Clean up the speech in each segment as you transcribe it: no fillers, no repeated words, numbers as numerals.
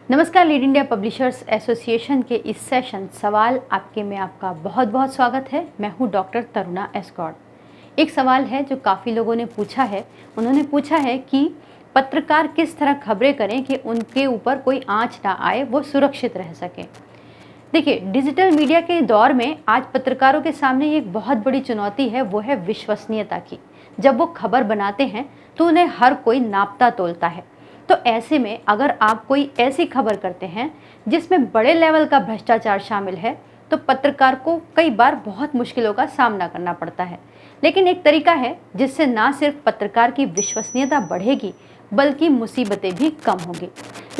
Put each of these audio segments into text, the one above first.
नमस्कार, lead India publishers association के इस सेशन सवाल आपके में आपका बहुत बहुत स्वागत है। मैं हूं डॉक्टर तरुणा एस्कॉर्ड। एक सवाल है जो काफ़ी लोगों ने पूछा है। उन्होंने पूछा है कि पत्रकार किस तरह खबरें करें कि उनके ऊपर कोई आँच ना आए, वो सुरक्षित रह सके। देखिए, डिजिटल मीडिया के दौर में आज पत्रकारों के सामने एक बहुत बड़ी चुनौती है, वो है विश्वसनीयता की। जब वो खबर बनाते हैं तो उन्हें हर कोई नापता तोलता है। तो ऐसे में अगर आप कोई ऐसी खबर करते हैं जिसमें बड़े लेवल का भ्रष्टाचार शामिल है, तो पत्रकार को कई बार बहुत मुश्किलों का सामना करना पड़ता है। लेकिन एक तरीका है जिससे ना सिर्फ पत्रकार की विश्वसनीयता बढ़ेगी, बल्कि मुसीबतें भी कम होंगी।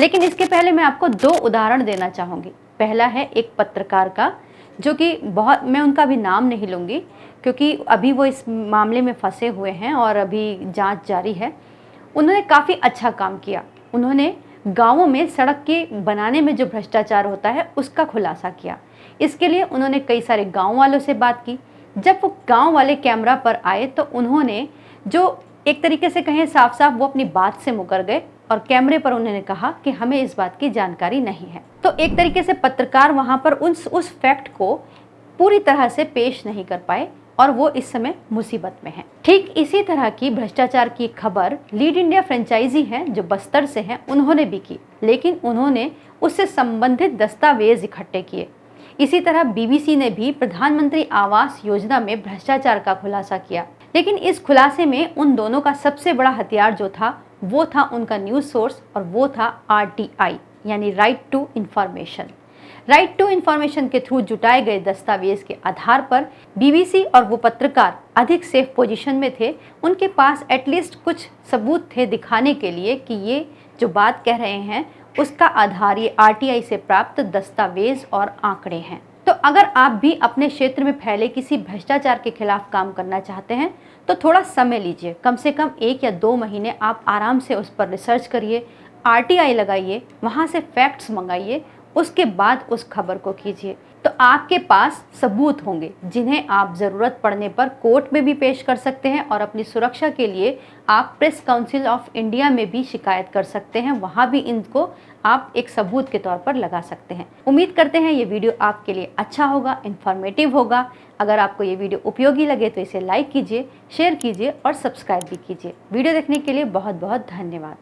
लेकिन इसके पहले मैं आपको दो उदाहरण देना चाहूँगी। पहला है एक पत्रकार का, जो कि बहुत, मैं उनका भी नाम नहीं लूँगी क्योंकि अभी वो इस मामले में फंसे हुए हैं और अभी जांच जारी है। उन्होंने काफ़ी अच्छा काम किया। उन्होंने गाँवों में सड़क के बनाने में जो भ्रष्टाचार होता है उसका खुलासा किया। इसके लिए उन्होंने कई सारे गाँव वालों से बात की। जब वो गाँव वाले कैमरा पर आए तो उन्होंने, जो एक तरीके से कहें साफ साफ, वो अपनी बात से मुकर गए और कैमरे पर उन्होंने कहा कि हमें इस बात की जानकारी नहीं है। तो एक तरीके से पत्रकार वहाँ पर उस फैक्ट को पूरी तरह से पेश नहीं कर पाए और वो इस समय मुसीबत में है। ठीक इसी तरह की भ्रष्टाचार की खबर लीड इंडिया फ्रेंचाइजी है जो बस्तर से है, उन्होंने भी की, लेकिन उन्होंने उससे संबंधित दस्तावेज इकट्ठे किए। इसी तरह बीबीसी ने भी प्रधानमंत्री आवास योजना में भ्रष्टाचार का खुलासा किया। लेकिन इस खुलासे में उन दोनों का सबसे बड़ा हथियार जो था वो था उनका न्यूज सोर्स, और वो था RTI यानी right to information. Right to information के थ्रू जुटाए गए दस्तावेज के आधार पर बीबीसी और वो पत्रकार अधिक सेफ पोजीशन में थे। उनके पास एटलीस्ट कुछ सबूत थे दिखाने के लिए कि ये जो बात कह रहे हैं उसका आधार ये RTI से प्राप्त दस्तावेज और आंकड़े हैं। तो अगर आप भी अपने क्षेत्र में फैले किसी भ्रष्टाचार के खिलाफ काम करना चाहते हैं तो थोड़ा समय लीजिए, कम से कम 1 या 2 महीने आप आराम से उस पर रिसर्च करिए, RTI लगाइए, वहाँ से फैक्ट्स मंगाइए, उसके बाद उस खबर को कीजिए। तो आपके पास सबूत होंगे जिन्हें आप ज़रूरत पड़ने पर कोर्ट में भी पेश कर सकते हैं, और अपनी सुरक्षा के लिए आप प्रेस काउंसिल ऑफ इंडिया में भी शिकायत कर सकते हैं। वहाँ भी इनको आप एक सबूत के तौर पर लगा सकते हैं। उम्मीद करते हैं ये वीडियो आपके लिए अच्छा होगा, इन्फॉर्मेटिव होगा। अगर आपको ये वीडियो उपयोगी लगे तो इसे लाइक कीजिए, शेयर कीजिए और सब्सक्राइब भी कीजिए। वीडियो देखने के लिए बहुत बहुत धन्यवाद।